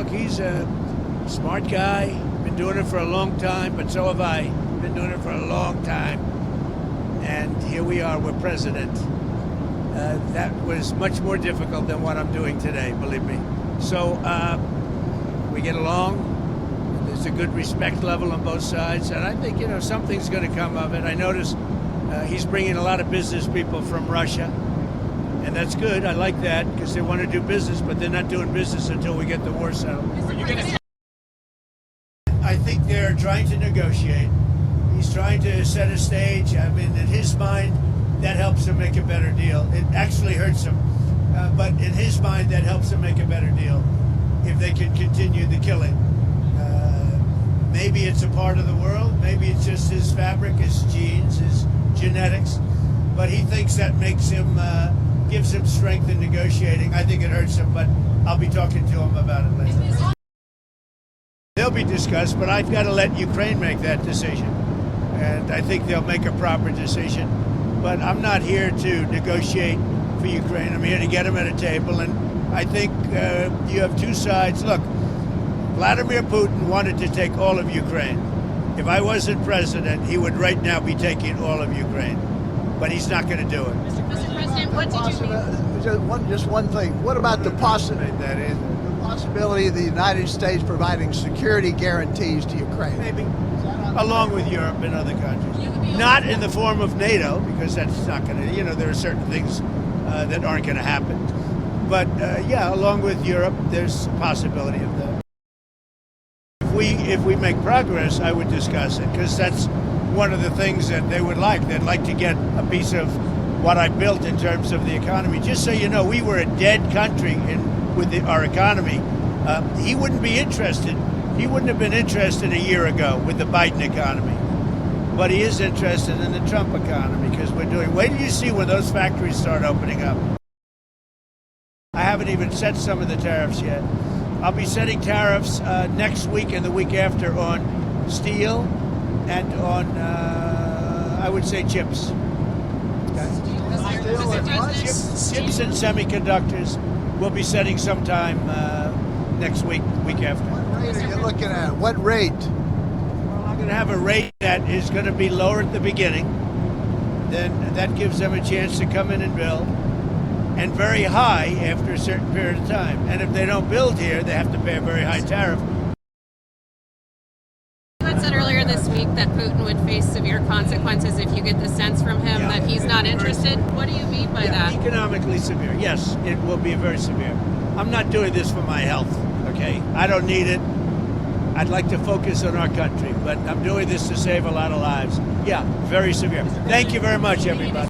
look, he's a smart guy, been doing it for a long time, but so have I. Been doing it for a long time. And here we are, we're president. That was much more difficult than what I'm doing today, believe me. So we get along. There's a good respect level on both sides. And I think, something's going to come of it. I notice he's bringing a lot of business people from Russia. And that's good. I like that because they want to do business, but they're not doing business until we get the war settled. I think they're trying to negotiate. He's trying to set a stage. I mean, in his mind, that helps him make a better deal. It actually hurts him, but in his mind, that helps him make a better deal if they can continue the killing. Maybe it's a part of the world. Maybe it's just his fabric, his genes, his genetics. But he thinks that makes him, gives him strength in negotiating. I think it hurts him, but I'll be talking to him about it later. They'll be discussed, but I've got to let Ukraine make that decision. And I think they'll make a proper decision. But I'm not here to negotiate for Ukraine. I'm here to get them at a table. And I think you have two sides. Look, Vladimir Putin wanted to take all of Ukraine. If I wasn't president, he would right now be taking all of Ukraine. But he's not going to do it. Mr. President, what did you mean? Just one thing. What about the possibility of the United States providing security guarantees to Ukraine? Maybe. Along with Europe and other countries. Not in the form of NATO, because that's not going to, there are certain things that aren't going to happen. But, along with Europe, there's a possibility of that. If we make progress, I would discuss it, because that's one of the things that they would like. They'd like to get a piece of what I built in terms of the economy. Just so you know, we were a dead country with our economy. He wouldn't be interested. He wouldn't have been interested a year ago with the Biden economy. But he is interested in the Trump economy because wait till you see when those factories start opening up. I haven't even set some of the tariffs yet. I'll be setting tariffs next week and the week after on steel and on, I would say, chips. Chips and semiconductors. We'll be setting sometime next week after. What rate are you looking at? What rate? Well, I'm going to have a rate that is going to be lower at the beginning. Then that gives them a chance to come in and build. And very high after a certain period of time. And if they don't build here, they have to pay a very high tariff. You had said earlier this week that Putin would face severe consequences if you get the sense from him that he's not interested. What do you mean by that? Economically severe. Yes, it will be very severe. I'm not doing this for my health, okay? I don't need it. I'd like to focus on our country, but I'm doing this to save a lot of lives. Yeah, very severe. Thank you very much, everybody.